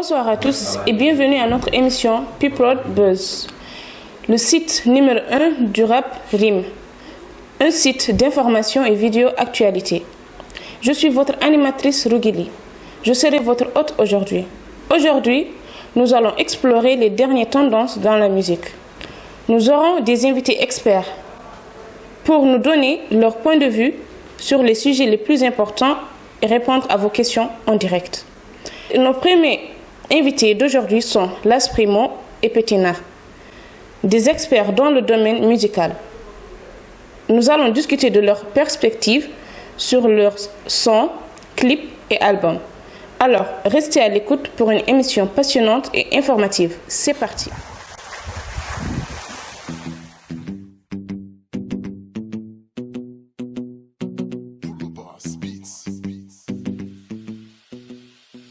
Bonsoir à tous et bienvenue à notre émission P-Prod Buzz, le site numéro 1 du rap rime, un site d'information et vidéo actualité. Je suis votre animatrice Rugili. Je serai votre hôte aujourd'hui. Aujourd'hui, nous allons explorer les dernières tendances dans la musique. Nous aurons des invités experts pour nous donner leur point de vue sur les sujets les plus importants et répondre à vos questions en direct. Nos premiers invités d'aujourd'hui sont Las Primo et Petina, des experts dans le domaine musical. Nous allons discuter de leurs perspectives sur leurs sons, clips et albums. Alors, restez à l'écoute pour une émission passionnante et informative. C'est parti.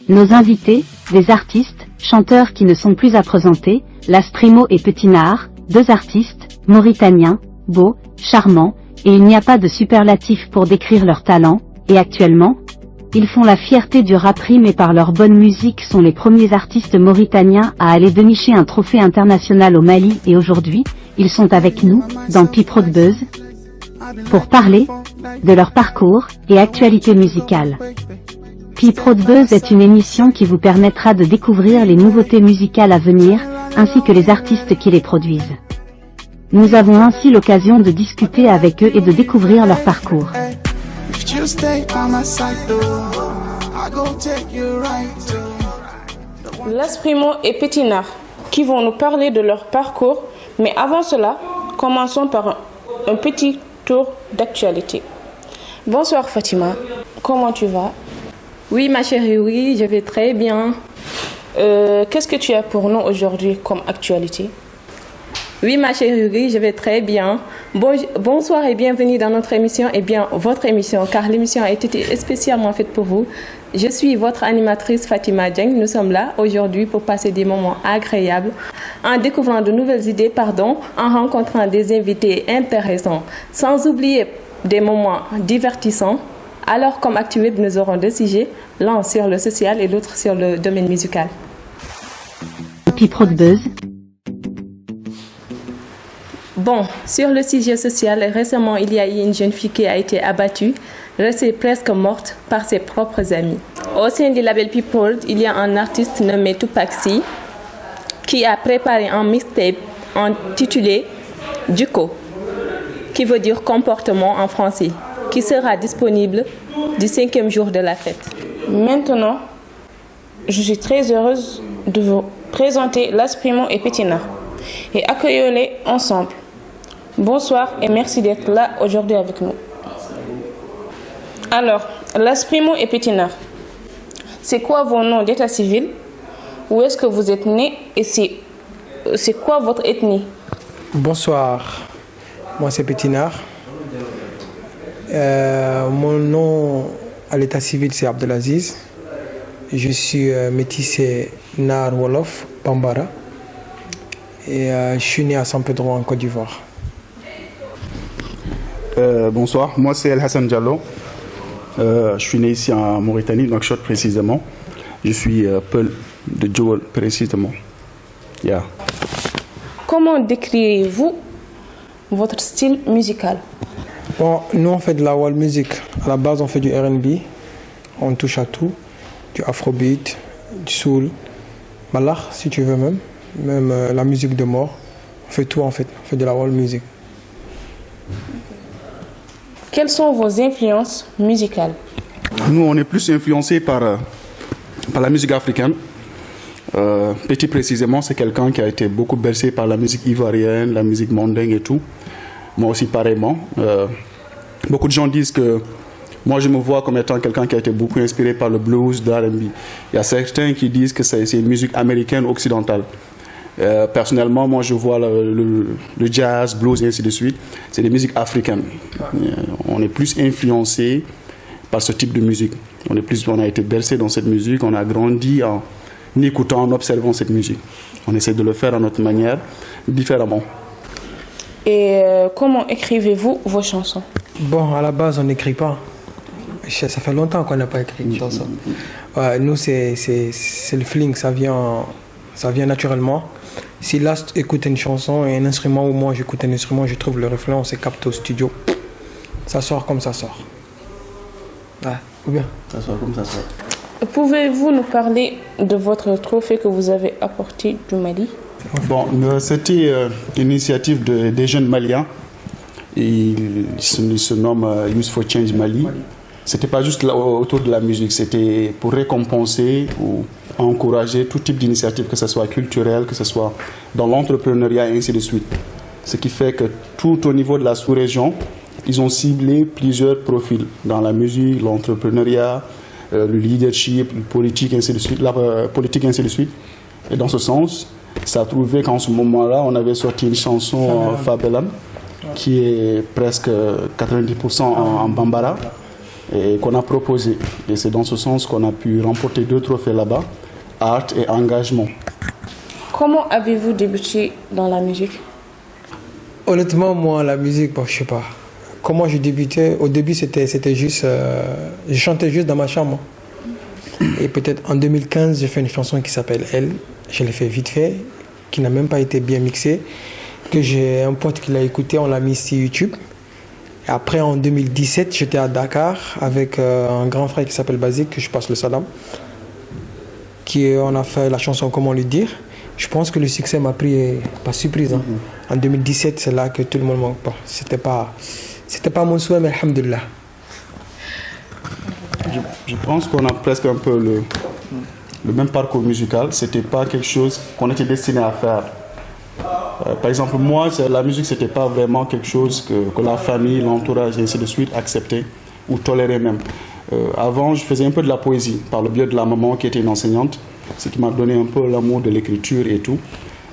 Nos invités, des artistes, chanteurs qui ne sont plus à présenter, Las Primo et Petina, deux artistes, mauritaniens, beaux, charmants, et il n'y a pas de superlatif pour décrire leur talent, et actuellement, ils font la fierté du rap rime et par leur bonne musique sont les premiers artistes mauritaniens à aller dénicher un trophée international au Mali et aujourd'hui, ils sont avec nous, dans P-Prod Buzz, pour parler de leur parcours et actualité musicale. P-Prod Buzz est une émission qui vous permettra de découvrir les nouveautés musicales à venir, ainsi que les artistes qui les produisent. Nous avons ainsi l'occasion de discuter avec eux et de découvrir leur parcours. Las Primo et Petina, qui vont nous parler de leur parcours, mais avant cela, commençons par un petit tour d'actualité. Bonsoir Fatima, comment tu vas? Oui, ma chérie, oui, je vais très bien. Qu'est-ce que tu as pour nous aujourd'hui comme actualité? Oui, ma chérie, oui, je vais très bien. Bonsoir et bienvenue dans notre émission, et bien votre émission, car l'émission a été spécialement faite pour vous. Je suis votre animatrice Fatima Dieng. Nous sommes là aujourd'hui pour passer des moments agréables, en découvrant de nouvelles idées, en rencontrant des invités intéressants, sans oublier des moments divertissants. Alors, comme ActuWeb, nous aurons deux sujets, l'un sur le social et l'autre sur le domaine musical. P-Prod Buzz. Bon, sur le sujet social, récemment, il y a eu une jeune fille qui a été abattue, restée presque morte par ses propres amis. Au sein du label P-Prod, il y a un artiste nommé Tupaxi qui a préparé un mixtape intitulé Duco, qui veut dire comportement en français, qui sera disponible du 5e jour de la fête. Maintenant, je suis très heureuse de vous présenter Las Primo et Petina et accueillons-les ensemble. Bonsoir et merci d'être là aujourd'hui avec nous. Alors, Las Primo et Petina, c'est quoi vos noms d'état civil? Où est-ce que vous êtes nés et c'est quoi votre ethnie? Bonsoir, moi c'est Petina. Mon nom à l'état civil c'est Abdelaziz. Je suis métissé Nar Wolof, Bambara. Et je suis né à San Pedro en Côte d'Ivoire. Bonsoir, moi c'est El Hassan Diallo. Je suis né ici en Mauritanie, Nouakchott précisément. Je suis Peul de Djowel précisément. Yeah. Comment décrivez-vous votre style musical? Bon, nous on fait de la world music. À la base on fait du R&B, on touche à tout, du afrobeat, du soul, malach si tu veux même la musique de mort. On fait tout en fait, on fait de la world music. Quelles sont vos influences musicales? Nous on est plus influencés par la musique africaine. Petit précisément, c'est quelqu'un qui a été beaucoup bercé par la musique ivoirienne, la musique mandingue et tout. Moi aussi pareillement. Beaucoup de gens disent que moi je me vois comme étant quelqu'un qui a été beaucoup inspiré par le blues, le R&B. Il y a certains qui disent que c'est une musique américaine occidentale. Personnellement, moi je vois le jazz, blues et ainsi de suite. C'est des musiques africaines. On est plus influencé par ce type de musique. On a été bercé dans cette musique, on a grandi en écoutant, en observant cette musique. On essaie de le faire à notre manière, différemment. Et comment écrivez-vous vos chansons? Bon, à la base on n'écrit pas. Ça fait longtemps qu'on n'a pas écrit une chanson. Ouais, nous, c'est le feeling, ça vient naturellement. Si Last écoute une chanson et un instrument, ou moi j'écoute un instrument, je trouve le refrain, on se capte au studio. Ça sort comme ça sort. Ouais, ou bien Ça sort comme ça sort. Pouvez-vous nous parler de votre trophée que vous avez apporté du Mali? Bon, c'était une initiative des jeunes Maliens. Ils se nomment Youth for Change Mali. C'était pas juste autour de la musique, c'était pour récompenser ou encourager tout type d'initiative, que ce soit culturelle, que ce soit dans l'entrepreneuriat et ainsi de suite. Ce qui fait que tout au niveau de la sous-région, ils ont ciblé plusieurs profils dans la musique, l'entrepreneuriat, le leadership, la politique, ainsi de suite, Et dans ce sens, ça a trouvé qu'en ce moment-là, on avait sorti une chanson Fabelan, qui est presque 90% en bambara, et qu'on a proposé. Et c'est dans ce sens qu'on a pu remporter 2 trophées là-bas, art et engagement. Comment avez-vous débuté dans la musique? Honnêtement, moi, la musique, bon, je sais pas. Comment j'ai débuté? Au début, c'était juste... je chantais juste dans ma chambre. Et peut-être en 2015, j'ai fait une chanson qui s'appelle Elle. Je l'ai fait vite fait, qui n'a même pas été bien mixée. Que j'ai un pote qui l'a écouté, on l'a mis sur YouTube. Et après, en 2017, j'étais à Dakar avec un grand frère qui s'appelle Bazik, que je passe le salam. On a fait la chanson Comment lui dire. Je pense que le succès m'a pris par surprise. Hein. En 2017, c'est là que tout le monde manque pas. C'était pas mon souhait, mais alhamdoulilah. Je pense qu'on a presque un peu le même parcours musical. C'était pas quelque chose qu'on était destiné à faire. Par exemple, moi, la musique, c'était pas vraiment quelque chose que la famille, l'entourage et ainsi de suite acceptaient ou toléraient même. Avant, je faisais un peu de la poésie par le biais de la maman qui était une enseignante, ce qui m'a donné un peu l'amour de l'écriture et tout.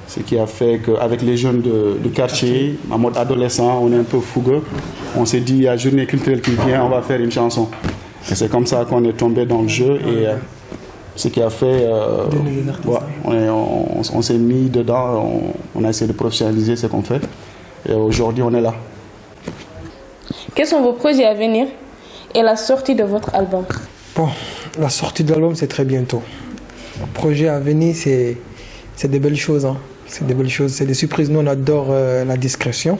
Ce qui a fait qu'avec les jeunes de quartier, en mode adolescent, on est un peu fougueux. On s'est dit, il y a journée culturelle qui vient, on va faire une chanson. Et c'est comme ça qu'on est tombé dans le jeu. Et ce qui a fait, on s'est mis dedans, on a essayé de professionnaliser ce qu'on fait. Et aujourd'hui, on est là. Quels sont vos projets à venir et la sortie de votre album? Bon, la sortie de l'album, c'est très bientôt. Le projet à venir, c'est des belles choses. Hein. C'est des belles choses, c'est des surprises. Nous, on adore la discrétion.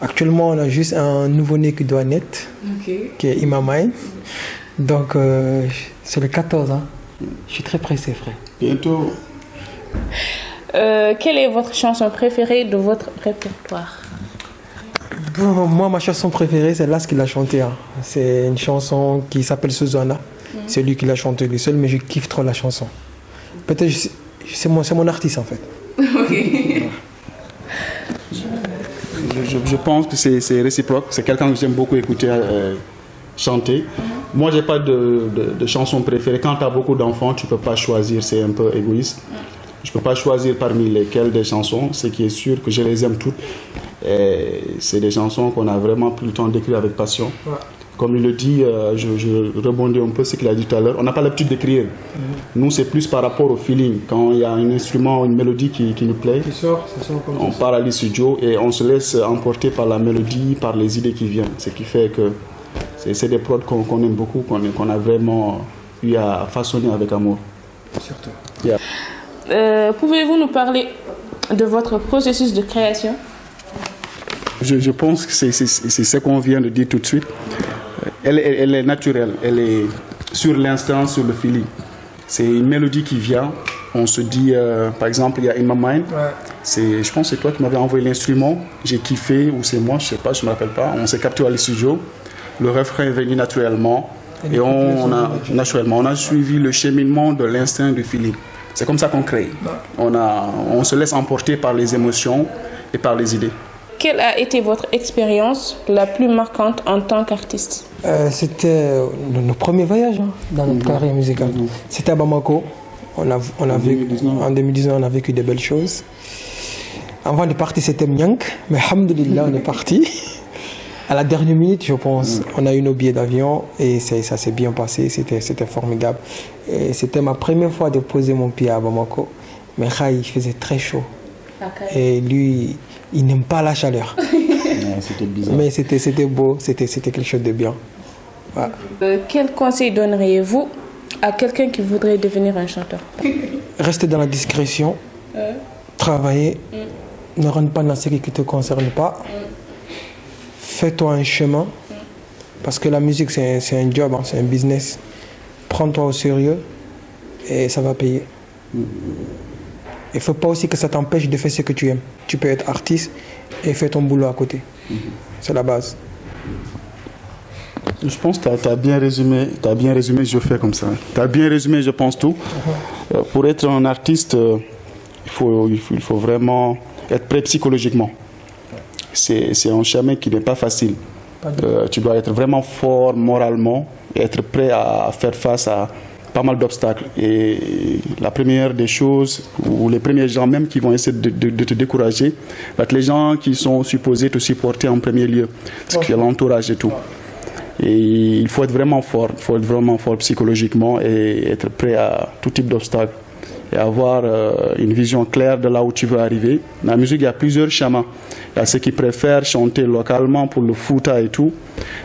Actuellement, on a juste un nouveau-né qui doit naître, qui est Imamaï. Donc, c'est le 14. Hein. Je suis très pressé, frère. Bientôt. Quelle est votre chanson préférée de votre répertoire? Bon, moi, ma chanson préférée, c'est Las qui l'a chantée. Hein. C'est une chanson qui s'appelle Susanna. C'est lui qui l'a chantée lui seul, mais je kiffe trop la chanson. Peut-être c'est mon artiste, en fait. Je pense que c'est réciproque. C'est quelqu'un que j'aime beaucoup écouter chanter. Moi, j'ai pas de chanson préférée. Quand tu as beaucoup d'enfants, tu peux pas choisir. C'est un peu égoïste. Je peux pas choisir parmi lesquelles des chansons. Ce qui est sûr que je les aime toutes. Et c'est des chansons qu'on a vraiment pris le temps d'écrire avec passion. Ouais. Comme il le dit, je rebondis un peu ce qu'il a dit tout à l'heure. On n'a pas l'habitude d'écrire. Nous, c'est plus par rapport au feeling. Quand il y a un instrument, une mélodie qui nous plaît, on part à le studio et on se laisse emporter par la mélodie, par les idées qui viennent. Ce qui fait que c'est des prods qu'on aime beaucoup, qu'on a vraiment eu à façonner avec amour. Surtout. Yeah. Pouvez-vous nous parler de votre processus de création? Je pense que c'est ce qu'on vient de dire tout de suite. Elle est naturelle, elle est sur l'instant, sur le feeling. C'est une mélodie qui vient, on se dit, par exemple, il y a In My Mind, je pense que c'est toi qui m'avais envoyé l'instrument, j'ai kiffé, ou c'est moi, je sais pas, je me rappelle pas, on s'est capté à le studio, le refrain est venu naturellement, et on a suivi le cheminement de l'instinct, du feeling. C'est comme ça qu'on crée. On se laisse emporter par les émotions et par les idées. Quelle a été votre expérience la plus marquante en tant qu'artiste? C'était nos premiers voyages dans notre carrière musicale. C'était à Bamako. En 2019, on a vécu des belles choses. Avant de partir, c'était Mnyank. Mais alhamdoulilah, on est parti. À la dernière minute, je pense, on a eu nos billets d'avion et ça s'est bien passé. C'était formidable. Et c'était ma première fois de poser mon pied à Bamako. Mais il faisait très chaud. Et lui, il n'aime pas la chaleur. C'était bizarre. Mais c'était beau, c'était quelque chose de bien. Ouais. Quel conseil donneriez-vous à quelqu'un qui voudrait devenir un chanteur? Rester dans la discrétion, travailler, ne rentre pas dans ce qui ne te concerne pas. Fais-toi un chemin, parce que la musique c'est un job, c'est un business. Prends-toi au sérieux et ça va payer. Il ne faut pas aussi que ça t'empêche de faire ce que tu aimes. Tu peux être artiste et faire ton boulot à côté. C'est la base. Je pense que tu as bien résumé, je fais comme ça. Tu as bien résumé, je pense, tout. Pour être un artiste, il faut vraiment être prêt psychologiquement. C'est un chemin qui n'est pas facile. Tu dois être vraiment fort moralement et être prêt à faire face à pas mal d'obstacles. Et la première des choses, ou les premiers gens même qui vont essayer de te décourager, va être les gens qui sont supposés te supporter en premier lieu, ce qui est l'entourage et tout. Et il faut être vraiment fort psychologiquement et être prêt à tout type d'obstacles et avoir une vision claire de là où tu veux arriver. Dans la musique, il y a plusieurs chemins. Il y a ceux qui préfèrent chanter localement pour le fouta et tout.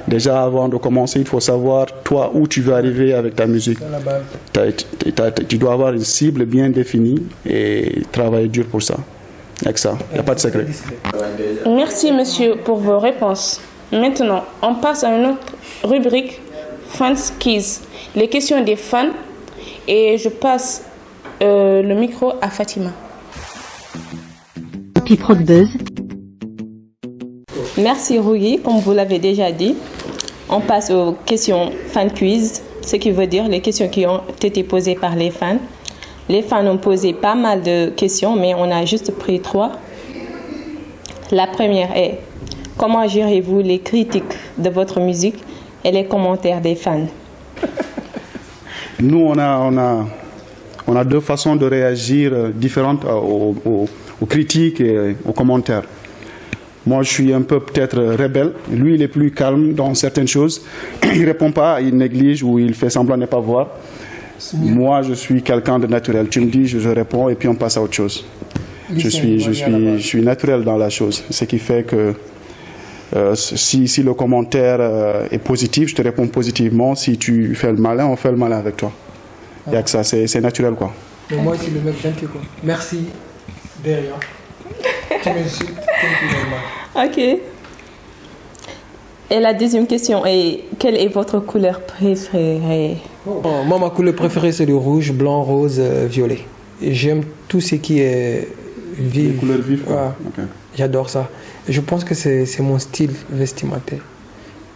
Déjà, avant de commencer, il faut savoir, toi, où tu veux arriver avec ta musique. Tu dois avoir une cible bien définie et travailler dur pour ça. Avec ça, il n'y a pas de secret. Merci, monsieur, pour vos réponses. Maintenant, on passe à une autre rubrique, Fans Quiz. Les questions des fans. Et je passe le micro à Fatima. Piprod Buzz. Merci Rougi, comme vous l'avez déjà dit. On passe aux questions fan quiz, ce qui veut dire les questions qui ont été posées par les fans. Les fans ont posé pas mal de questions, mais on a juste pris 3. La première est: comment gérez-vous les critiques de votre musique et les commentaires des fans? Nous, on a deux façons de réagir différentes aux critiques et aux commentaires. Moi, je suis un peu peut-être rebelle. Lui, il est plus calme dans certaines choses. Il ne répond pas, il néglige ou il fait semblant de ne pas voir. Moi, je suis quelqu'un de naturel. Tu me dis, je réponds et puis on passe à autre chose. Je suis naturel dans la chose. Ce qui fait que si le commentaire est positif, je te réponds positivement. Si tu fais le malin, on fait le malin avec toi. Il n'y a que ça, c'est naturel, quoi. Mais moi, c'est le mec gentil, quoi. Merci. Derrière. Tu m'insultes. Ok. Et la deuxième question est: quelle est votre couleur préférée? Moi, ma couleur préférée, c'est le rouge, blanc, rose, violet. Et j'aime tout ce qui est vif. Les couleurs vives, quoi. Ouais. Okay. J'adore ça. Et je pense que c'est mon style vestimentaire.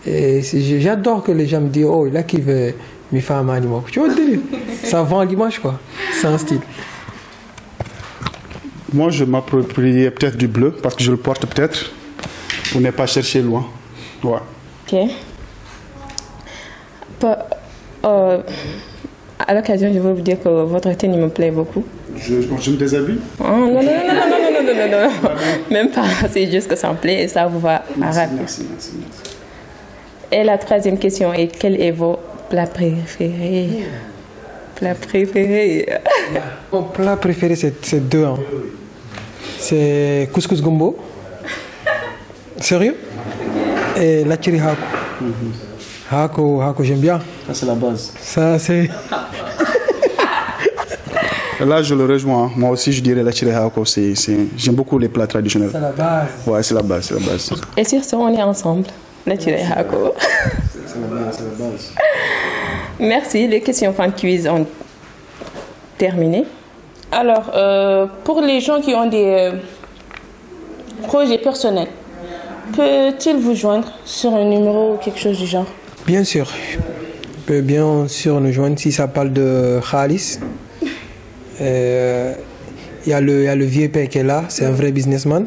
Et j'adore que les gens me disent: oh, il a qui veut me faire un animal. Tu vois le délire? Ça vend l'image, quoi. C'est un style. Moi, je m'approprie peut-être du bleu, parce que je le porte peut-être, pour ne pas chercher loin. Ouais. Ok. À l'occasion, je veux vous dire que votre tenue me plaît beaucoup. Je me déshabille? Oh, non. Même pas. C'est juste que ça me plaît et ça vous va rapide. Merci. Et la troisième question est: quel est vos plats préférés? Plat préféré? Mon plat préféré, c'est deux. Hein. C'est couscous gombo. Sérieux? Et la chiri hako. Hako, j'aime bien. Ça, c'est la base. Ça, c'est... Là, je le rejoins. Moi aussi, je dirais la chiri hako. J'aime beaucoup les plats traditionnels. C'est la base. Ouais, c'est la base. Et sur ce, on est ensemble. La chiri hako. C'est la base. Merci. Les questions fan quiz ont terminé. Alors, pour les gens qui ont des projets personnels, peut-il vous joindre sur un numéro ou quelque chose du genre? Bien sûr. Il peut bien sûr nous joindre si ça parle de Khalis. Il y a le vieux père qui est là, c'est un vrai businessman.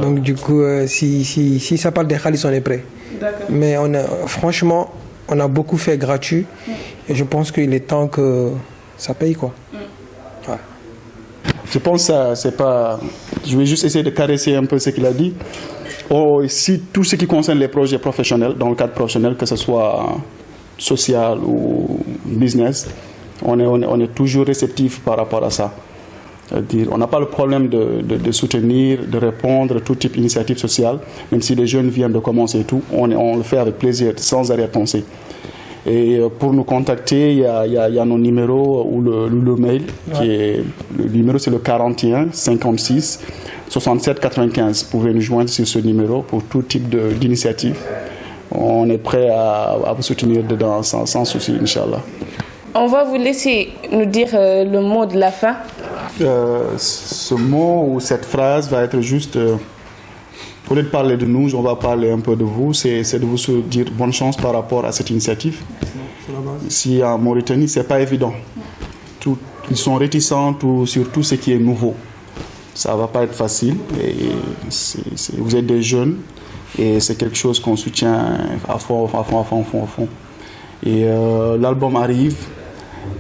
Donc du coup, si ça parle de Khalis, on est prêt. Mais franchement, on a beaucoup fait gratuit. Et je pense qu'il est temps que ça paye, quoi. Ouais. Je pense que ça, c'est pas... Je vais juste essayer de caresser un peu ce qu'il a dit. Si tout ce qui concerne les projets professionnels, dans le cadre professionnel, que ce soit social ou business, on est toujours réceptif par rapport à ça. C'est-à-dire, on n'a pas le problème de soutenir, de répondre à tout type d'initiative sociale, même si les jeunes viennent de commencer et tout, on le fait avec plaisir, sans arrière-pensée. Et pour nous contacter, il y a nos numéros ou le mail, le numéro c'est le 41 56 67 95. Vous pouvez nous joindre sur ce numéro pour tout type d'initiative. On est prêt à vous soutenir dedans sans souci, Inch'Allah. On va vous laisser nous dire le mot de la fin. Ce mot ou cette phrase va être juste, au lieu de parler de nous, on va parler un peu de vous, c'est de vous dire bonne chance par rapport à cette initiative. Ici en Mauritanie, ce n'est pas évident. Ils sont réticents sur tout ce qui est nouveau. Ça ne va pas être facile. Et vous êtes des jeunes et c'est quelque chose qu'on soutient à fond. Et l'album arrive.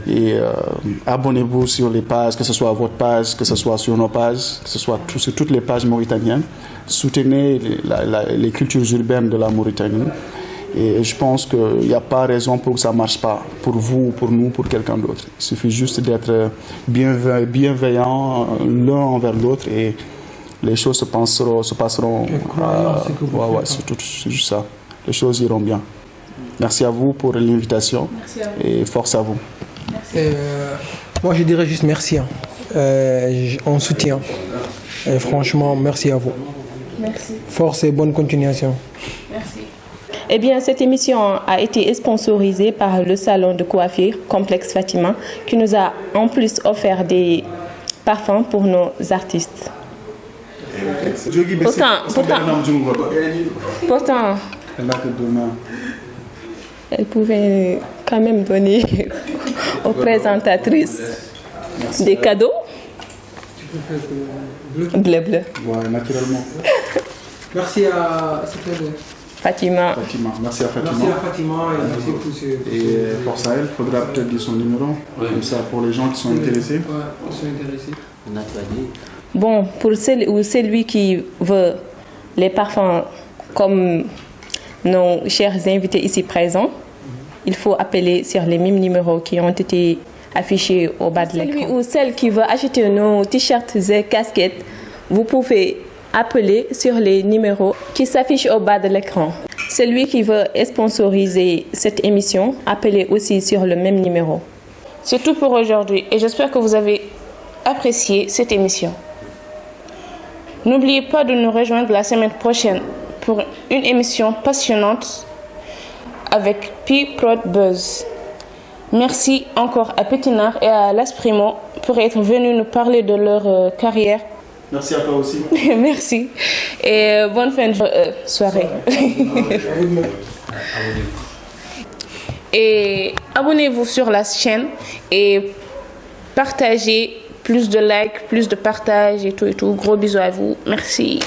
Et abonnez-vous sur les pages, que ce soit votre page, que ce soit sur nos pages, que ce soit sur toutes les pages mauritaniennes. Soutenez les cultures urbaines de la Mauritanie. Et je pense qu'il n'y a pas raison pour que ça ne marche pas, pour vous, pour nous, pour quelqu'un d'autre. Il suffit juste d'être bienveillant l'un envers l'autre et les choses se passeront. C'est juste ça. Les choses iront bien. Merci à vous pour l'invitation et force à vous. Moi, je dirais juste merci. On soutient. Et franchement, merci à vous. Merci. Force et bonne continuation. Merci. Eh bien, cette émission a été sponsorisée par le salon de coiffure Complexe Fatima, qui nous a en plus offert des parfums pour nos artistes. Pourtant, elle pouvait quand même donner aux présentatrices des cadeaux. Bleu. Ouais, naturellement. Merci à Fatima. Merci à Fatima. Merci à Fatima et merci à tous ceux. Et pour ça, il faudra peut-être dire son numéro, comme ça pour les gens qui sont intéressés. Bon, pour celui qui veut les parfums comme nos chers invités ici présents, il faut appeler sur les mêmes numéros qui ont été affichés au bas de l'écran. Celui ou celle qui veut acheter nos t-shirts et casquettes, vous pouvez appeler sur les numéros qui s'affichent au bas de l'écran. Celui qui veut sponsoriser cette émission, appelez aussi sur le même numéro. C'est tout pour aujourd'hui et j'espère que vous avez apprécié cette émission. N'oubliez pas de nous rejoindre la semaine prochaine pour une émission passionnante avec P-Prod Buzz. Merci encore à Pétinard et à L'Asprimo pour être venus nous parler de leur carrière. Merci à toi aussi. Merci et bonne fin de soirée. Et abonnez-vous sur la chaîne et partagez, plus de likes, plus de partage et tout. Gros bisous à vous. Merci.